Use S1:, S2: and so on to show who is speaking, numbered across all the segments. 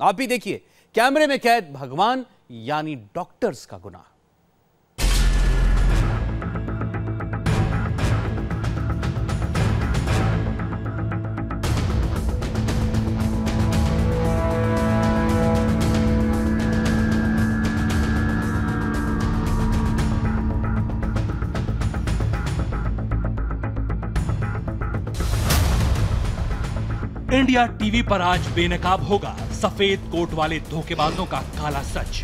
S1: आप भी देखिए कैमरे में कैद भगवान यानी डॉक्टर्स का गुनाह।
S2: इंडिया टीवी पर आज बेनकाब होगा सफेद कोट वाले धोखेबाजों का काला सच।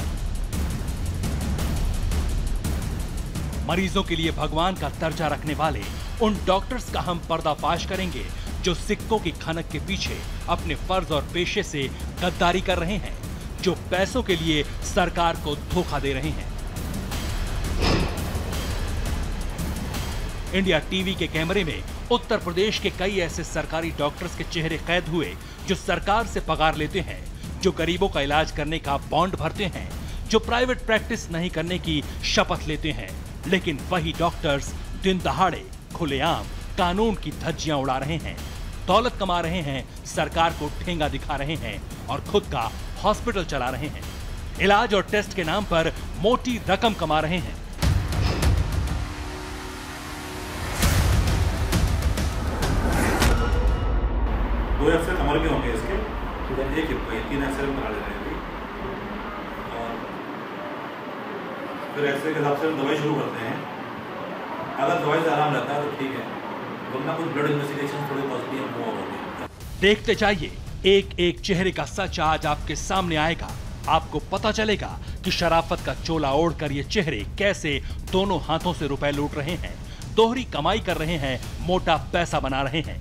S2: मरीजों के लिए भगवान का दर्जा रखने वाले उन डॉक्टर्स का हम पर्दाफाश करेंगे जो सिक्कों की खनक के पीछे अपने फर्ज और पेशे से गद्दारी कर रहे हैं, जो पैसों के लिए सरकार को धोखा दे रहे हैं। इंडिया टीवी के कैमरे में उत्तर प्रदेश के कई ऐसे सरकारी डॉक्टर्स के चेहरे कैद हुए जो सरकार से पगार लेते हैं, जो गरीबों का इलाज करने का बॉन्ड भरते हैं, जो प्राइवेट प्रैक्टिस नहीं करने की शपथ लेते हैं, लेकिन वही डॉक्टर्स दिन दहाड़े खुलेआम कानून की धज्जियां उड़ा रहे हैं, दौलत कमा रहे हैं, सरकार को ठेंगा दिखा रहे हैं और खुद का हॉस्पिटल चला रहे हैं। इलाज और टेस्ट के नाम पर मोटी रकम कमा रहे हैं।
S3: दो एक्सरे कमर के होंगे इसके, एक हिप का, 3 एक्सरे बना ले रहे हैं और फिर एक्सरे के हिसाब से दवाई शुरू करते हैं। अगर दवाई से आराम रहता है तो ठीक है, वरना कुछ ब्लड इन्वेस्टिगेशन थोड़ी पॉजिटिव वो होगी।
S2: देखते जाइए, एक एक चेहरे का सच आज आपके सामने आएगा। आपको पता चलेगा कि शराफत का चोला ओढ़कर ये चेहरे कैसे दोनों हाथों से रुपए लूट रहे हैं, दोहरी कमाई कर रहे हैं, मोटा पैसा बना रहे हैं।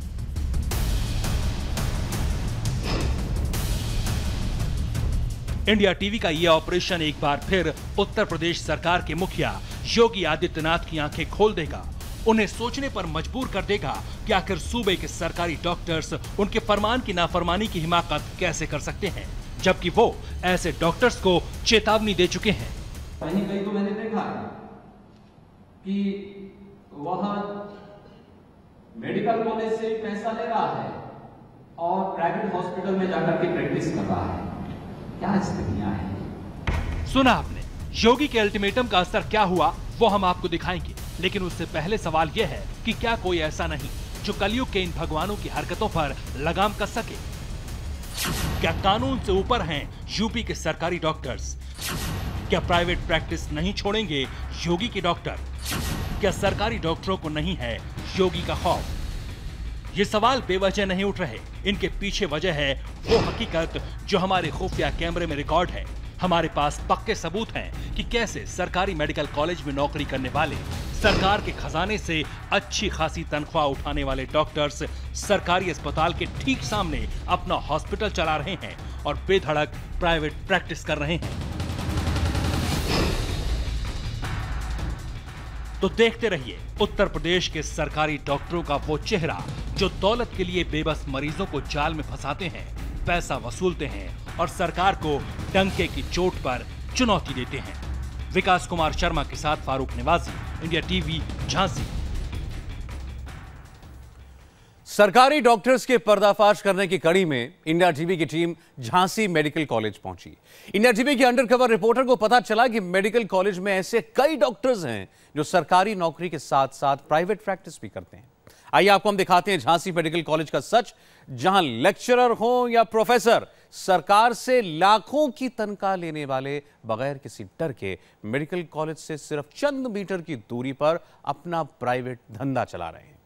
S2: इंडिया टीवी का यह ऑपरेशन एक बार फिर उत्तर प्रदेश सरकार के मुखिया योगी आदित्यनाथ की आंखें खोल देगा, उन्हें सोचने पर मजबूर कर देगा कि आखिर सूबे के सरकारी डॉक्टर्स उनके फरमान की नाफरमानी की हिमाकत कैसे कर सकते हैं, जबकि वो ऐसे डॉक्टर्स को चेतावनी दे चुके हैं।
S4: कहीं कहीं तो मैंने देखा कि वहां मेडिकल कॉलेज से पैसा ले रहा है और प्राइवेट हॉस्पिटल में जाकर के प्रैक्टिस कर रहा है। क्या स्थितियां हैं?
S2: सुना आपने, योगी के अल्टीमेटम का असर क्या हुआ वो हम आपको दिखाएंगे, लेकिन उससे पहले सवाल यह है कि क्या कोई ऐसा नहीं जो कलयुग के इन भगवानों की हरकतों पर लगाम कस सके? क्या कानून से ऊपर हैं यूपी के सरकारी डॉक्टर्स? क्या प्राइवेट प्रैक्टिस नहीं छोड़ेंगे योगी के डॉक्टर? क्या सरकारी डॉक्टरों को नहीं है योगी का खौफ? ये सवाल बेवजह नहीं उठ रहे, इनके पीछे वजह है वो हकीकत जो हमारे खुफिया कैमरे में रिकॉर्ड है। हमारे पास पक्के सबूत हैं कि कैसे सरकारी मेडिकल कॉलेज में नौकरी करने वाले, सरकार के खजाने से अच्छी खासी तनख्वाह उठाने वाले डॉक्टर्स सरकारी अस्पताल के ठीक सामने अपना हॉस्पिटल चला रहे हैं और बेधड़क प्राइवेट प्रैक्टिस कर रहे हैं। तो देखते रहिए उत्तर प्रदेश के सरकारी डॉक्टरों का वो चेहरा जो दौलत के लिए बेबस मरीजों को जाल में फंसाते हैं, पैसा वसूलते हैं और सरकार को डंके की चोट पर चुनौती देते हैं। विकास कुमार शर्मा के साथ फारूक निवाजी, इंडिया टीवी, झांसी।
S1: सरकारी डॉक्टर्स के पर्दाफाश करने की कड़ी में इंडिया टीवी की टीम झांसी मेडिकल कॉलेज पहुंची। इंडिया टीवी के अंडरकवर रिपोर्टर को पता चला कि मेडिकल कॉलेज में ऐसे कई डॉक्टर्स हैं जो सरकारी नौकरी के साथ साथ प्राइवेट प्रैक्टिस भी करते हैं। आइए आपको हम दिखाते हैं झांसी मेडिकल कॉलेज का सच, जहां लेक्चरर हो या प्रोफेसर, सरकार से लाखों की तनख्वाह लेने वाले बगैर किसी डर के मेडिकल कॉलेज से सिर्फ चंद मीटर की दूरी पर अपना प्राइवेट धंधा चला रहे हैं।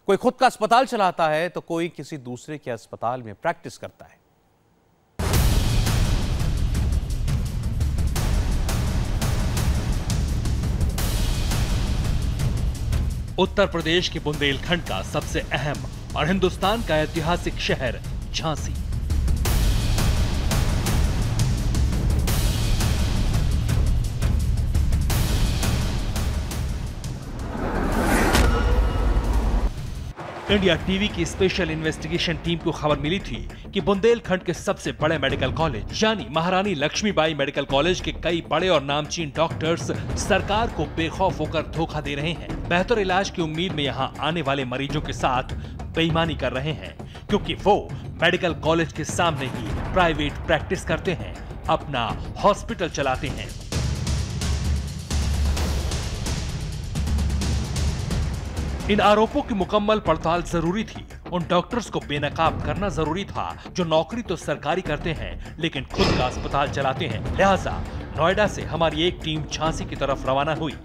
S1: कोई खुद का अस्पताल चलाता है तो कोई किसी दूसरे के अस्पताल में प्रैक्टिस करता है।
S2: उत्तर प्रदेश के बुंदेलखंड का सबसे अहम और हिंदुस्तान का ऐतिहासिक शहर झांसी। इंडिया टीवी की स्पेशल इन्वेस्टिगेशन टीम को खबर मिली थी कि बुंदेलखंड के सबसे बड़े मेडिकल कॉलेज यानी महारानी लक्ष्मीबाई मेडिकल कॉलेज के कई बड़े और नामचीन डॉक्टर्स सरकार को बेखौफ होकर धोखा दे रहे हैं। बेहतर इलाज की उम्मीद में यहाँ आने वाले मरीजों के साथ बेईमानी कर रहे हैं, क्योंकि वो मेडिकल कॉलेज के सामने ही प्राइवेट प्रैक्टिस करते हैं, अपना हॉस्पिटल चलाते हैं। इन आरोपों की मुकम्मल पड़ताल जरूरी थी। उन डॉक्टर्स को बेनकाब करना जरूरी था जो नौकरी तो सरकारी करते हैं लेकिन खुद का अस्पताल चलाते हैं। लिहाजा नोएडा से हमारी एक टीम झांसी की तरफ रवाना हुई।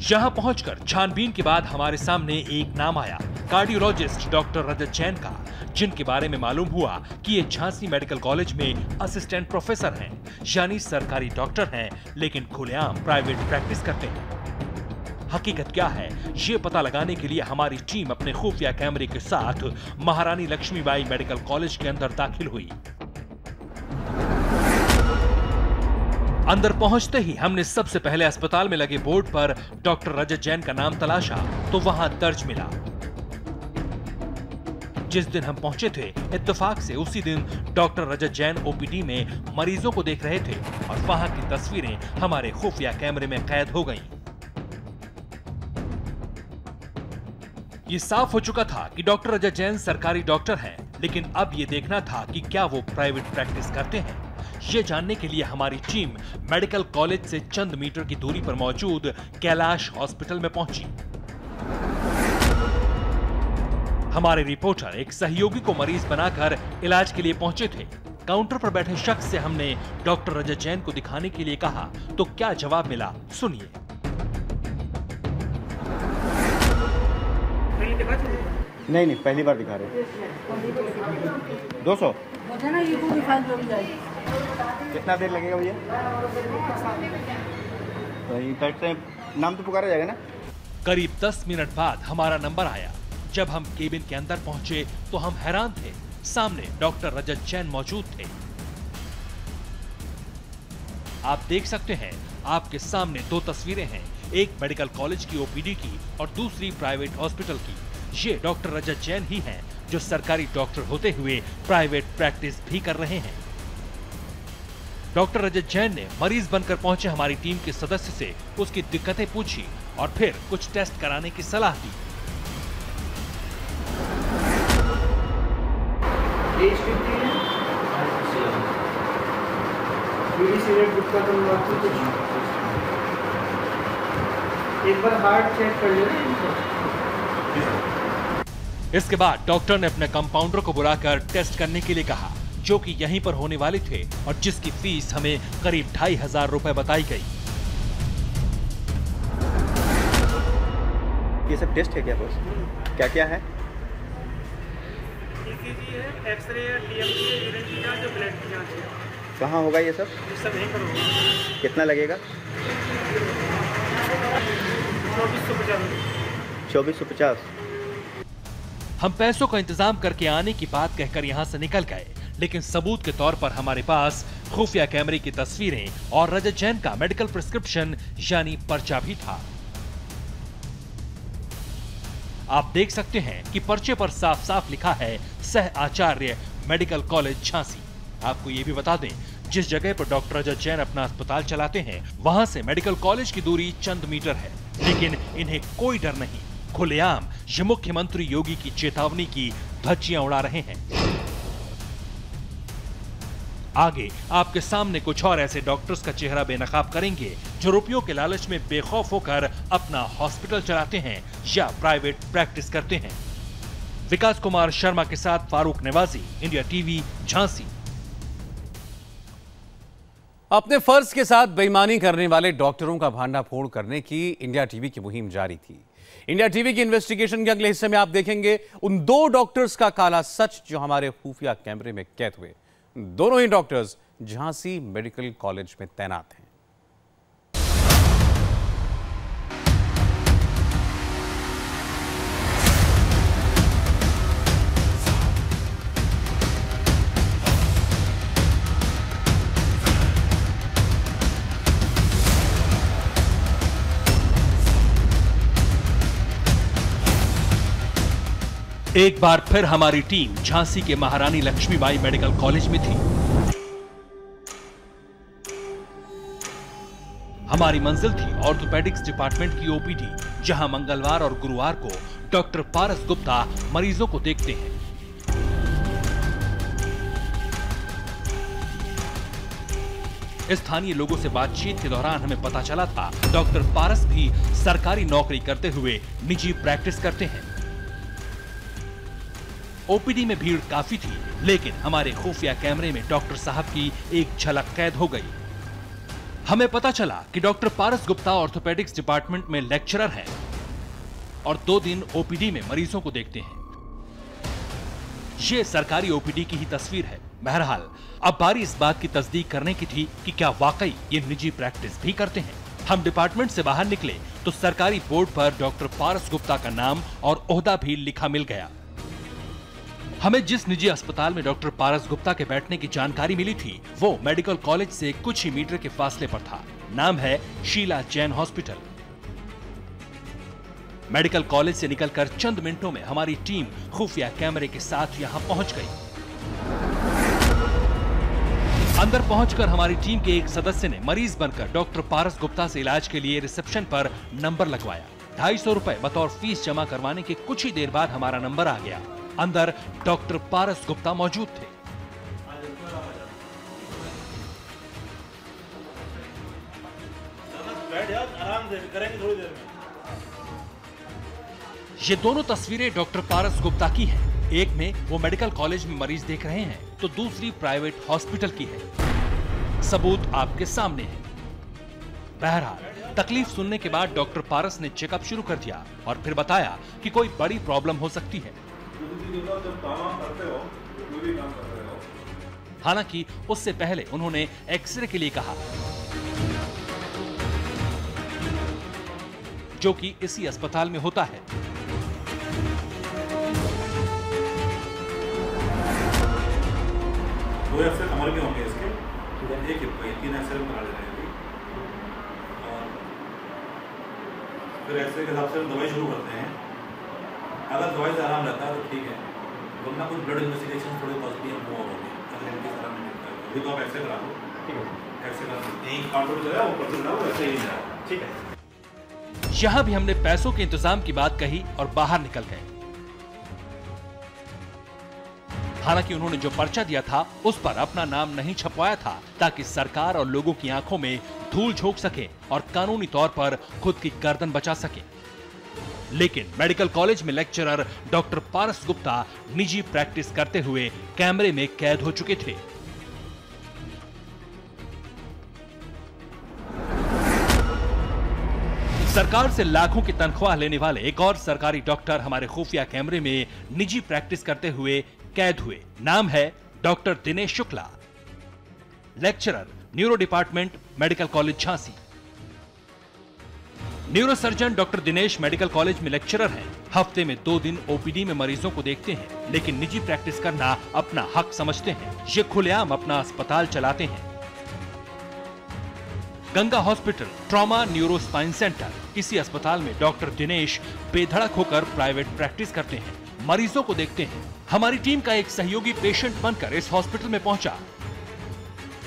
S2: यहां पहुंचकर छानबीन के बाद हमारे सामने एक नाम आया, कार्डियोलॉजिस्ट डॉक्टर रजत जैन का, जिनके बारे में मालूम हुआ कि ये झांसी मेडिकल कॉलेज में असिस्टेंट प्रोफेसर हैं, यानी सरकारी डॉक्टर हैं लेकिन खुलेआम प्राइवेट प्रैक्टिस करते हैं। हकीकत क्या है ये पता लगाने के लिए हमारी टीम अपने खुफिया कैमरे के साथ महारानी लक्ष्मीबाई मेडिकल कॉलेज के अंदर दाखिल हुई। अंदर पहुंचते ही हमने सबसे पहले अस्पताल में लगे बोर्ड पर डॉक्टर रजत जैन का नाम तलाशा तो वहां दर्ज मिला। जिस दिन हम पहुंचे थे इत्तेफाक से उसी दिन डॉक्टर रजत जैन ओपीडी में मरीजों को देख रहे थे और वहां की तस्वीरें हमारे खुफिया कैमरे में कैद हो गईं। ये साफ हो चुका था कि डॉक्टर रजत जैन सरकारी डॉक्टर हैं, लेकिन अब ये देखना था कि क्या वो प्राइवेट प्रैक्टिस करते हैं। ये जानने के लिए हमारी टीम मेडिकल कॉलेज से चंद मीटर की दूरी पर मौजूद कैलाश हॉस्पिटल में पहुंची। हमारे रिपोर्टर एक सहयोगी को मरीज बनाकर इलाज के लिए पहुंचे थे। काउंटर पर बैठे शख्स से हमने डॉक्टर रजत जैन को दिखाने के लिए कहा तो क्या जवाब मिला, सुनिए।
S5: नहीं पहली बार दिखा रहे। 200 कितना देर लगेगा भैया? नाम तो पुकारा जाएगा ना।
S2: करीब 10 मिनट बाद हमारा नंबर आया। जब हम केबिन के अंदर पहुंचे तो हम हैरान थे, सामने डॉक्टर रजत जैन मौजूद थे। आप देख सकते हैं आपके सामने दो तस्वीरें हैं, एक मेडिकल कॉलेज की ओपीडी की और दूसरी प्राइवेट हॉस्पिटल की। ये डॉक्टर रजत जैन ही हैं जो सरकारी डॉक्टर होते हुए प्राइवेट प्रैक्टिस भी कर रहे हैं। डॉक्टर रजत जैन ने मरीज बनकर पहुंचे हमारी टीम के सदस्य से उसकी दिक्कतें पूछी और फिर कुछ टेस्ट कराने की सलाह दी।
S6: एक बार हार्ट चेक कर लेना।
S2: इसके बाद डॉक्टर ने अपने कंपाउंडर को बुलाकर टेस्ट करने के लिए कहा, जो कि यहीं पर होने वाले थे और जिसकी फीस हमें करीब 2500 रुपए बताई गई।
S5: ये सब टेस्ट है क्या बॉस? क्या क्या है?
S6: ECG है, एक्सरे है, TMT है, यूरिन की जांच और ब्लड की जांच है।
S5: कहाँ होगा ये सब?
S6: ये सब यहीं पर होगा।
S5: कितना लगेगा? 2450।
S2: हम पैसों का इंतजाम करके आने की बात कहकर यहाँ से निकल गए, लेकिन सबूत के तौर पर हमारे पास खुफिया कैमरे की तस्वीरें और रजत जैन का मेडिकल प्रिस्क्रिप्शन यानी पर्चा भी था। आप देख सकते हैं कि पर्चे पर साफ साफ लिखा है सह आचार्य मेडिकल कॉलेज झांसी। आपको ये भी बता दें, जिस जगह पर डॉक्टर रजत जैन अपना अस्पताल चलाते हैं वहां से मेडिकल कॉलेज की दूरी चंद मीटर है, लेकिन इन्हें कोई डर नहीं। खुलेआम ये मुख्यमंत्री योगी की चेतावनी की धज्जियां उड़ा रहे हैं। आगे आपके सामने कुछ और ऐसे डॉक्टर्स का चेहरा बेनकाब करेंगे जो रुपयों के लालच में बेखौफ होकर अपना हॉस्पिटल चलाते हैं या प्राइवेट प्रैक्टिस करते हैं। विकास कुमार शर्मा के साथ फारूक निवाजी, इंडिया टीवी, झांसी।
S1: अपने फर्ज के साथ बेईमानी करने वाले डॉक्टरों का भांडाफोड़ करने की इंडिया टीवी की मुहिम जारी थी। इंडिया टीवी की इन्वेस्टिगेशन के अगले हिस्से में आप देखेंगे उन दो डॉक्टर्स का काला सच जो हमारे खुफिया कैमरे में कैद हुए। दोनों ही डॉक्टर्स झांसी मेडिकल कॉलेज में तैनात हैं।
S2: एक बार फिर हमारी टीम झांसी के महारानी लक्ष्मीबाई मेडिकल कॉलेज में थी। हमारी मंजिल थी ऑर्थोपेडिक्स डिपार्टमेंट की ओपीडी, जहां मंगलवार और गुरुवार को डॉक्टर पारस गुप्ता मरीजों को देखते हैं। स्थानीय लोगों से बातचीत के दौरान हमें पता चला था डॉक्टर पारस भी सरकारी नौकरी करते हुए निजी प्रैक्टिस करते हैं। ओपीडी में भीड़ काफी थी, लेकिन हमारे खुफिया कैमरे में डॉक्टर साहब की एक झलक कैद हो गई। हमें पता चला कि डॉक्टर पारस गुप्ता ऑर्थोपेडिक्स डिपार्टमेंट में लेक्चरर हैं और 2 दिन ओपीडी में मरीजों को देखते हैं। ये सरकारी ओपीडी की ही तस्वीर है। बहरहाल अब बारी इस बात की तस्दीक करने की थी कि क्या वाकई ये निजी प्रैक्टिस भी करते हैं। हम डिपार्टमेंट से बाहर निकले तो सरकारी बोर्ड पर डॉक्टर पारस गुप्ता का नाम और ओहदा भी लिखा मिल गया। हमें जिस निजी अस्पताल में डॉक्टर पारस गुप्ता के बैठने की जानकारी मिली थी वो मेडिकल कॉलेज से कुछ ही मीटर के फासले पर था। नाम है Sheela Jain hospital. Medical college से निकलकर चंद मिनटों में हमारी टीम खुफिया कैमरे के साथ यहां पहुंच गई। अंदर पहुंचकर हमारी टीम के एक सदस्य ने मरीज बनकर डॉक्टर पारस गुप्ता से इलाज के लिए रिसेप्शन पर नंबर लगवाया। 250 रुपए बतौर फीस जमा करवाने के कुछ ही देर बाद हमारा नंबर आ गया। अंदर डॉक्टर पारस गुप्ता मौजूद थे।
S3: आराम से करेंगे थोड़ी देर में।
S2: ये दोनों तस्वीरें डॉक्टर पारस गुप्ता की हैं। एक में वो मेडिकल कॉलेज में मरीज देख रहे हैं तो दूसरी प्राइवेट हॉस्पिटल की है। सबूत आपके सामने है। बहरहाल तकलीफ सुनने के बाद डॉक्टर पारस ने चेकअप शुरू कर दिया और फिर बताया कि कोई बड़ी प्रॉब्लम हो सकती है। हालांकि उससे पहले उन्होंने एक्सरे के लिए कहा, जो कि इसी अस्पताल में होता है।
S3: दो एक्सरे कमर के होंगे इसके, एक 3 एक्सरे बना ले रहे हैं और फिर एक्सरे के हिसाब से दवाई शुरू करते हैं। अगर दवाई से आराम रहता है तो ठीक है, वरना कुछ ब्लड इन्वेस्टिगेशन थोड़ी कॉस्टली है वो होगी। अगर इनके सारा में अभी तो आप एक्सरे करा लो, ठीक है, एक्सरे करा लो, यहीं काउंटर जो है वो पर्ची बनाओ, वैसे ही है, ठीक है।
S2: यहां भी हमने पैसों के इंतजाम की बात कही और बाहर निकल गए। हालांकि उन्होंने जो पर्चा दिया था उस पर अपना नाम नहीं छपवाया था ताकि सरकार और लोगों की आंखों में धूल झोंक सके और कानूनी तौर पर खुद की गर्दन बचा सके। लेकिन मेडिकल कॉलेज में लेक्चरर डॉक्टर पारस गुप्ता निजी प्रैक्टिस करते हुए कैमरे में कैद हो चुके थे। सरकार से लाखों की तनख्वाह लेने वाले एक और सरकारी डॉक्टर हमारे खुफिया कैमरे में निजी प्रैक्टिस करते हुए कैद हुए। नाम है doctor Dinesh Shukla, lecturer neuro department medical college Jhansi. Neuro surgeon doctor Dinesh medical college में लेक्चरर हैं। हफ्ते में 2 दिन ओपीडी में मरीजों को देखते हैं, लेकिन निजी प्रैक्टिस करना अपना हक समझते हैं। ये खुलेआम अपना अस्पताल चलाते हैं। Ganga hospital trauma neuro spine centre, इसी अस्पताल में डॉक्टर दिनेश बेधड़क होकर प्राइवेट प्रैक्टिस करते हैं, मरीजों को देखते हैं। हमारी टीम का एक सहयोगी पेशेंट बनकर इस हॉस्पिटल में पहुंचा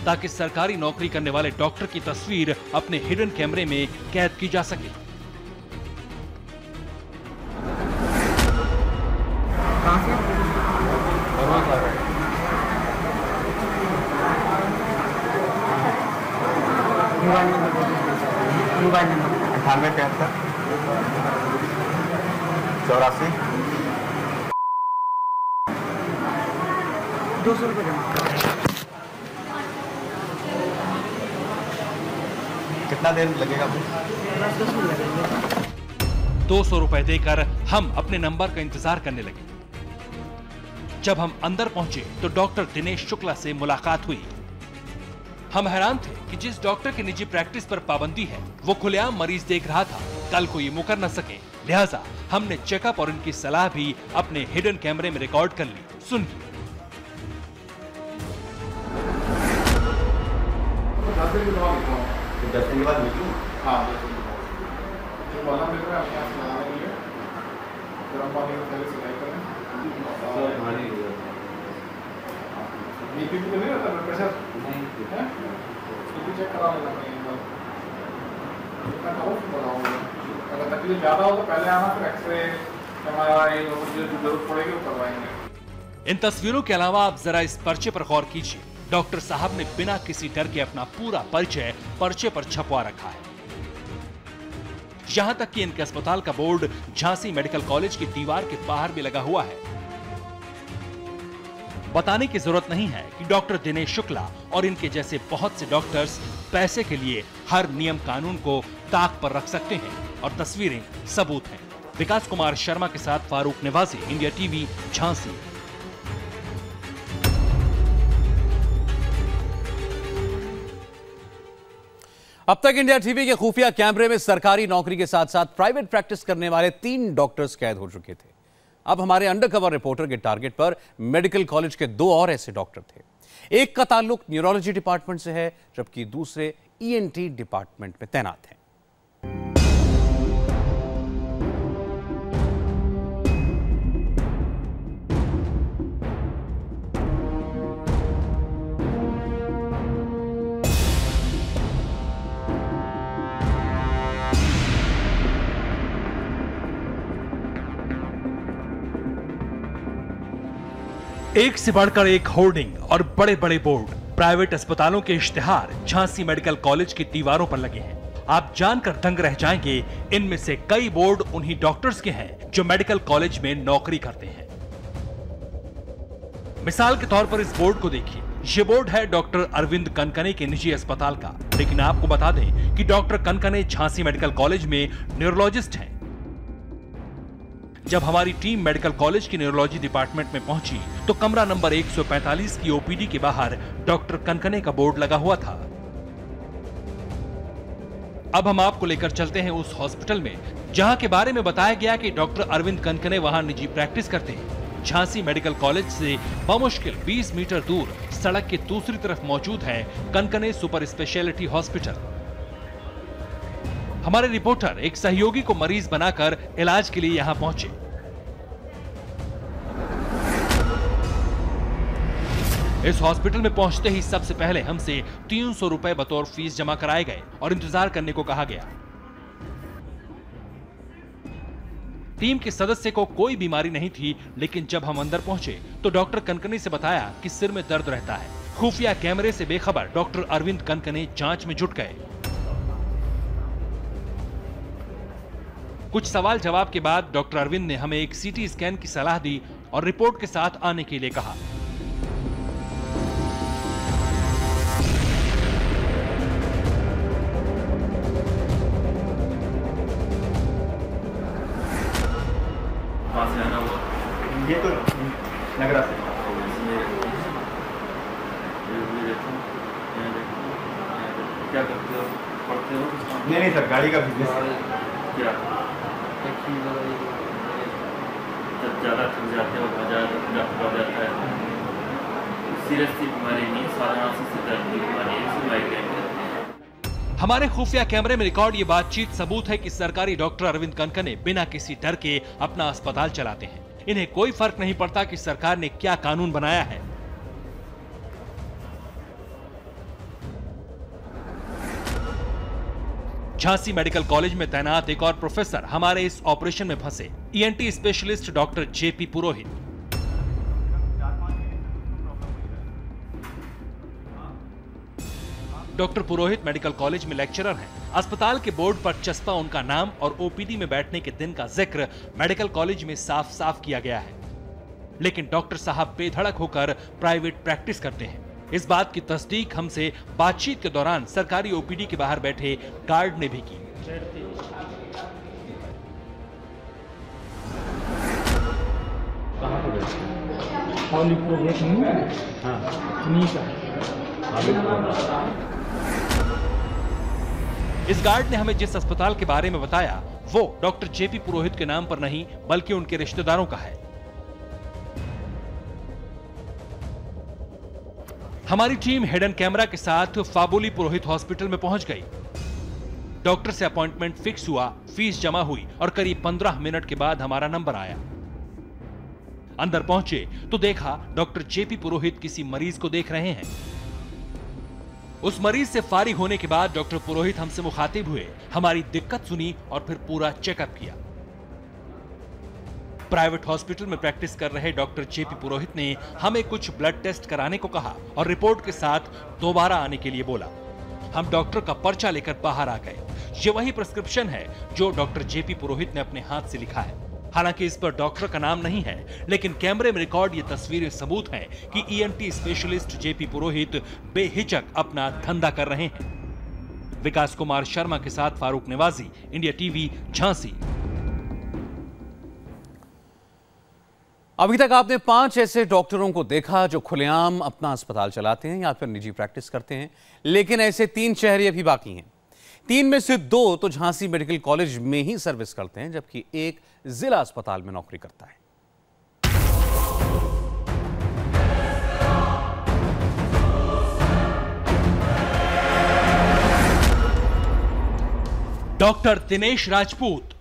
S2: ताकि सरकारी नौकरी करने वाले डॉक्टर की तस्वीर अपने हिडन कैमरे में कैद की जा सके।
S5: मोबाइल नंबर 9873 84 200 रुपये जमा। कितना देर लगेगा?
S2: 200 रुपए देकर हम अपने नंबर का इंतजार करने लगे। जब हम अंदर पहुंचे तो डॉक्टर दिनेश शुक्ला से मुलाकात हुई। हम हैरान थे कि जिस डॉक्टर की निजी प्रैक्टिस पर पाबंदी है वो खुलेआम मरीज देख रहा था। कल को ये मुकर न सके, लिहाजा हमने चेकअप और इनकी सलाह भी अपने हिडन कैमरे में रिकॉर्ड कर ली। सुनिए।
S7: चेक करा लेना पड़ेगा। अगर तकलीफ ज्यादा हो तो पहले आना, फिर एक्सरे एमआरआई जो जरूरत पड़ेगी वो करवाएंगे।
S2: इन तस्वीरों के अलावा आप जरा इस पर्चे पर गौर कीजिए। डॉक्टर साहब ने बिना किसी डर के अपना पूरा परिचय पर्चे पर छपवा रखा है। यहां तक कि इनके अस्पताल का बोर्ड झांसी मेडिकल कॉलेज की दीवार के बाहर भी लगा हुआ है। बताने की जरूरत नहीं है कि डॉक्टर दिनेश शुक्ला और इनके जैसे बहुत से डॉक्टर्स पैसे के लिए हर नियम कानून को ताक पर रख सकते हैं, और तस्वीरें सबूत हैं। विकास कुमार शर्मा के साथ फारूक निवासी, इंडिया टीवी, झांसी।
S1: अब तक इंडिया टीवी के खुफिया कैमरे में सरकारी नौकरी के साथ साथ प्राइवेट प्रैक्टिस करने वाले 3 डॉक्टर्स कैद हो चुके थे। अब हमारे अंडरकवर रिपोर्टर के टारगेट पर मेडिकल कॉलेज के 2 और ऐसे डॉक्टर थे। एक का ताल्लुक न्यूरोलॉजी डिपार्टमेंट से है, जबकि दूसरे ईएनटी डिपार्टमेंट में तैनात हैं।
S2: एक से बढ़कर एक होर्डिंग और बड़े बड़े बोर्ड, प्राइवेट अस्पतालों के इश्तिहार झांसी मेडिकल कॉलेज की दीवारों पर लगे हैं। आप जानकर दंग रह जाएंगे, इनमें से कई बोर्ड उन्हीं डॉक्टर्स के हैं जो मेडिकल कॉलेज में नौकरी करते हैं। मिसाल के तौर पर इस बोर्ड को देखिए। ये बोर्ड है डॉक्टर अरविंद कनकने के निजी अस्पताल का, लेकिन आपको बता दें कि doctor Kanakne Jhansi medical college में न्यूरोलॉजिस्ट हैं। जब हमारी टीम मेडिकल कॉलेज की न्यूरोलॉजी डिपार्टमेंट में पहुंची तो कमरा नंबर 145 की ओपीडी के बाहर डॉक्टर कनकने का बोर्ड लगा हुआ था। अब हम आपको लेकर चलते हैं उस हॉस्पिटल में जहां के बारे में बताया गया कि डॉक्टर अरविंद कनकने वहां निजी प्रैक्टिस करते हैं। झांसी मेडिकल कॉलेज से बमुश्किल 20 मीटर दूर सड़क के दूसरी तरफ मौजूद है कनकने सुपर स्पेशलिटी हॉस्पिटल। हमारे रिपोर्टर एक सहयोगी को मरीज बनाकर इलाज के लिए यहां पहुंचे। इस हॉस्पिटल में पहुंचते ही सबसे पहले हमसे 300 रुपए बतौर फीस जमा कराए गए और इंतजार करने को कहा गया। टीम के सदस्य को कोई बीमारी नहीं थी, लेकिन जब हम अंदर पहुंचे तो डॉक्टर कनकने से बताया कि सिर में दर्द रहता है। खुफिया कैमरे से बेखबर डॉक्टर अरविंद कनकने जांच में जुट गए। कुछ सवाल जवाब के बाद डॉक्टर अरविंद ने हमें एक सीटी स्कैन की सलाह दी और रिपोर्ट के साथ आने के लिए कहा।
S5: ये तो नगरा से
S8: क्या करते हो? पढ़ते हो?
S5: नहीं सर, गाड़ी का बिजनेस है।
S8: क्या जब ज़्यादा थक जाते हो, डॉक्टर हो जाता है, सीरियस बीमारी नहीं, साधारण से दर्द की बीमारी है, इसे माइग्रेन कहते हैं।
S2: हमारे खुफिया कैमरे में रिकॉर्ड ये बातचीत सबूत है कि सरकारी डॉक्टर अरविंद कनकने बिना किसी डर के अपना अस्पताल चलाते हैं। इन्हें कोई फर्क नहीं पड़ता कि सरकार ने क्या कानून बनाया है। झांसी मेडिकल कॉलेज में तैनात एक और प्रोफेसर हमारे इस ऑपरेशन में फंसे। ईएनटी स्पेशलिस्ट डॉक्टर जेपी पुरोहित। डॉक्टर पुरोहित मेडिकल कॉलेज में लेक्चरर हैं। अस्पताल के बोर्ड पर चस्पा उनका नाम और ओपीडी में बैठने के दिन का जिक्र मेडिकल कॉलेज में साफ साफ किया गया है, लेकिन डॉक्टर साहब बेधड़क होकर प्राइवेट प्रैक्टिस करते हैं। इस बात की तस्दीक हमसे बातचीत के दौरान सरकारी ओपीडी के बाहर बैठे गार्ड ने भी की। इस गार्ड ने हमें जिस अस्पताल के बारे में बताया वो डॉक्टर जेपी पुरोहित के नाम पर नहीं बल्कि उनके रिश्तेदारों का है। हमारी टीम हिडन कैमरा के साथ फाबुली पुरोहित हॉस्पिटल में पहुंच गई। डॉक्टर से अपॉइंटमेंट फिक्स हुआ, फीस जमा हुई और करीब 15 मिनट के बाद हमारा नंबर आया। अंदर पहुंचे तो देखा डॉक्टर जेपी पुरोहित किसी मरीज को देख रहे हैं। उस मरीज से फारिग होने के बाद डॉक्टर पुरोहित हमसे मुखातिब हुए, हमारी दिक्कत सुनी और फिर पूरा चेकअप किया। प्राइवेट हॉस्पिटल में प्रैक्टिस कर रहे डॉक्टर जेपी पुरोहित ने हमें कुछ ब्लड टेस्ट कराने को कहा और रिपोर्ट के साथ दोबारा आने के लिए बोला। हम डॉक्टर का पर्चा लेकर बाहर आ गए। ये वही प्रिस्क्रिप्शन है जो डॉक्टर जेपी पुरोहित ने अपने हाथ से लिखा है। हालांकि इस पर डॉक्टर का नाम नहीं है, लेकिन कैमरे में रिकॉर्ड ये तस्वीरें सबूत हैं कि ईएनटी स्पेशलिस्ट जेपी पुरोहित बेहिचक अपना धंधा कर रहे हैं। विकास कुमार शर्मा के साथ फारूक निवाजी, इंडिया टीवी, झांसी।
S1: अभी तक आपने 5 ऐसे डॉक्टरों को देखा जो खुलेआम अपना अस्पताल चलाते हैं या फिर निजी प्रैक्टिस करते हैं, लेकिन ऐसे 3 चेहरे अभी बाकी हैं। 3 में से 2 तो झांसी मेडिकल कॉलेज में ही सर्विस करते हैं, जबकि एक जिला अस्पताल में नौकरी करता है।
S2: Doctor Dinesh Rajput,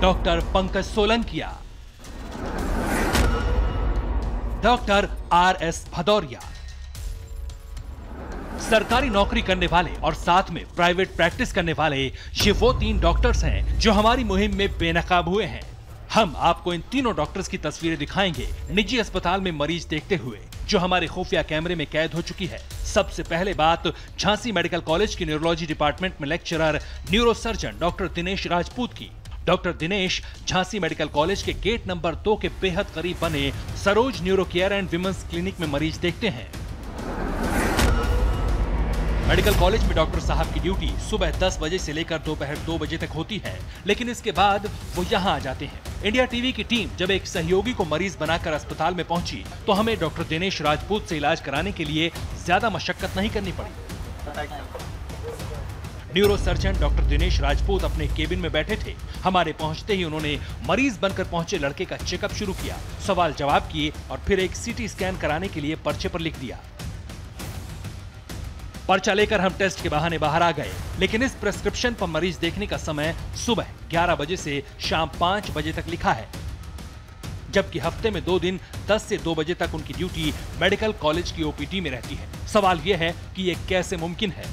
S2: doctor Pankaj Solankiya, doctor RS Bhadauria. सरकारी नौकरी करने वाले और साथ में प्राइवेट प्रैक्टिस करने वाले ये वो 3 डॉक्टर्स हैं जो हमारी मुहिम में बेनकाब हुए हैं। हम आपको इन तीनों डॉक्टर्स की तस्वीरें दिखाएंगे निजी अस्पताल में मरीज देखते हुए, जो हमारे खुफिया कैमरे में कैद हो चुकी है। सबसे पहले बात झांसी मेडिकल कॉलेज की न्यूरोलॉजी डिपार्टमेंट में lecturer neurosurgeon doctor Dinesh Rajput की। Doctor Dinesh Jhansi medical college के गेट नंबर 2 के बेहद करीब बने Saroj neuro care and women's clinic में मरीज देखते हैं। मेडिकल कॉलेज में डॉक्टर साहब की ड्यूटी सुबह 10 बजे से लेकर दोपहर 2 बजे तक होती है, लेकिन इसके बाद वो यहाँ आ जाते हैं। इंडिया टीवी की टीम जब एक सहयोगी को मरीज बनाकर अस्पताल में पहुंची तो हमें डॉक्टर दिनेश राजपूत से इलाज कराने के लिए ज्यादा मशक्कत नहीं करनी पड़ी। Neuro surgeon doctor Dinesh Rajput अपने केबिन में बैठे थे। हमारे पहुंचते ही उन्होंने मरीज बनकर पहुंचे लड़के का चेकअप शुरू किया, सवाल जवाब किए और फिर एक सीटी स्कैन कराने के लिए पर्चे पर लिख दिया। पर्चा लेकर हम टेस्ट के बहाने बाहर आ गए, लेकिन इस प्रिस्क्रिप्शन पर मरीज देखने का समय सुबह 11 बजे से शाम 5 बजे तक लिखा है, जबकि हफ्ते में 2 दिन 10 से 2 बजे तक उनकी ड्यूटी मेडिकल कॉलेज की ओपीडी में रहती है। सवाल यह है कि यह कैसे मुमकिन है।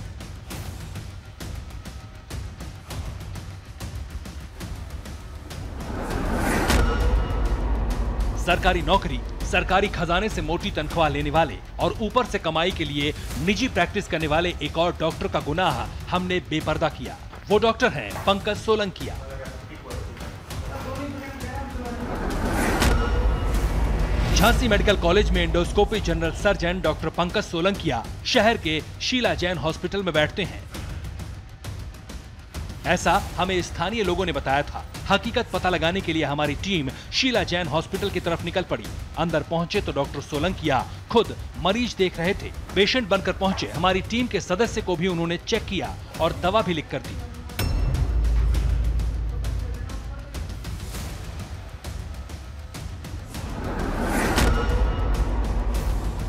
S2: सरकारी नौकरी, सरकारी खजाने से मोटी तनख्वाह लेने वाले और ऊपर से कमाई के लिए निजी प्रैक्टिस करने वाले एक और डॉक्टर का गुनाह हमने बेपर्दा किया। वो डॉक्टर हैं पंकज सोलंकिया। झांसी मेडिकल कॉलेज में endoscopy general surgeon doctor Pankaj Solankiya शहर के शीला जैन हॉस्पिटल में बैठते हैं, ऐसा हमें स्थानीय लोगों ने बताया था। हकीकत पता लगाने के लिए हमारी टीम शीला जैन हॉस्पिटल की तरफ निकल पड़ी। अंदर पहुंचे तो डॉक्टर सोलंकिया खुद मरीज देख रहे थे। पेशेंट बनकर पहुंचे हमारी टीम के सदस्य को भी उन्होंने चेक किया और दवा भी लिख कर दी।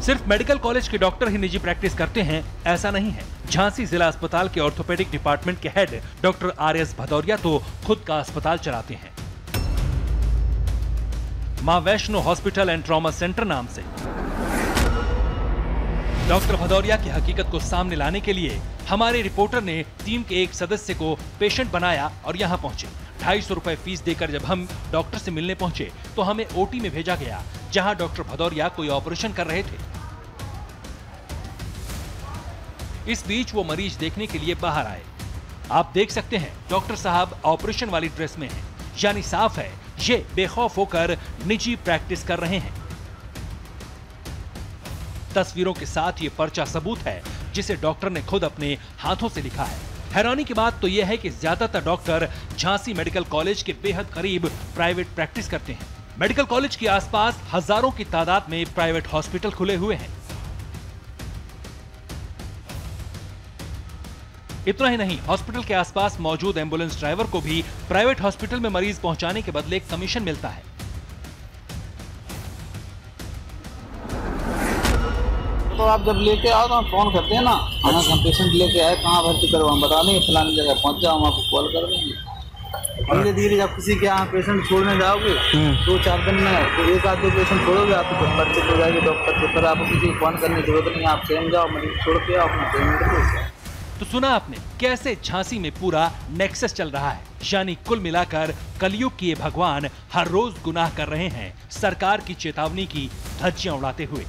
S2: सिर्फ मेडिकल कॉलेज के डॉक्टर ही निजी प्रैक्टिस करते हैं ऐसा नहीं है। झांसी जिला अस्पताल के ऑर्थोपेडिक डिपार्टमेंट के हेड डॉक्टर आरएस भदौरिया तो खुद का अस्पताल चलाते हैं, मां Vaishno hospital and trauma centre नाम से। डॉक्टर भदौरिया की हकीकत को सामने लाने के लिए हमारे रिपोर्टर ने टीम के एक सदस्य को पेशेंट बनाया और यहाँ पहुंचे। 250 रुपए फीस देकर जब हम डॉक्टर से मिलने पहुंचे तो हमें ओटी में भेजा गया, जहां डॉक्टर भदौरिया कोई ऑपरेशन कर रहे थे। इस बीच वो मरीज देखने के लिए बाहर आए। आप देख सकते हैं डॉक्टर साहब ऑपरेशन वाली ड्रेस में हैं, यानी साफ है ये बेखौफ होकर निजी प्रैक्टिस कर रहे हैं। तस्वीरों के साथ ये पर्चा सबूत है जिसे डॉक्टर ने खुद अपने हाथों से लिखा है। हैरानी की बात तो यह है कि ज्यादातर डॉक्टर झांसी मेडिकल कॉलेज के बेहद करीब प्राइवेट प्रैक्टिस करते हैं। मेडिकल कॉलेज के आसपास हजारों की तादाद में प्राइवेट हॉस्पिटल खुले हुए हैं। इतना ही नहीं, हॉस्पिटल के आसपास मौजूद एम्बुलेंस ड्राइवर को भी प्राइवेट हॉस्पिटल में मरीज पहुंचाने के बदले कमीशन मिलता है।
S9: तो आप जब लेके आओ तो हम फोन करते हैं ना, हम पेशेंट लेके आए कहाँ भर्ती करो, हम बता देंगे फलानी जगह पहुंच जाओ, हम आपको कॉल कर देंगे। धीरे धीरे जब किसी के यहाँ पेशेंट छोड़ने जाओगे 2-4 दिन में तो 1-2 पेशेंट छोड़ोगे, आपको परिचित हो जाएगी डॉक्टर के, फिर आपको किसी को फोन करने की जरूरत नहीं, आप स्वयं जाओ मरीज छोड़ के आओ, अपना पेमेंट दो।
S2: तो सुना आपने कैसे झांसी में पूरा नेक्सस चल रहा है। यानी कुल मिलाकर कलयुग के ये भगवान हर रोज गुनाह कर रहे हैं, सरकार की चेतावनी की धज्जियां उड़ाते हुए।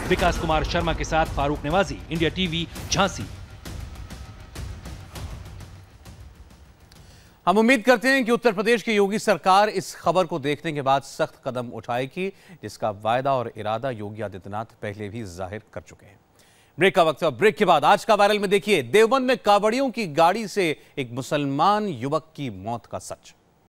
S2: विकास कुमार शर्मा के साथ फारूक नेवाजी, इंडिया टीवी, झांसी।
S1: हम उम्मीद करते हैं कि उत्तर प्रदेश की योगी सरकार इस खबर को देखने के बाद सख्त कदम उठाएगी, जिसका वायदा और इरादा योगी आदित्यनाथ पहले भी जाहिर कर चुके हैं। ब्रेक का वक्त है। ब्रेक के बाद आज का वायरल में देखिए, देवबंद में कावड़ियों की गाड़ी से एक मुसलमान युवक की मौत का सच।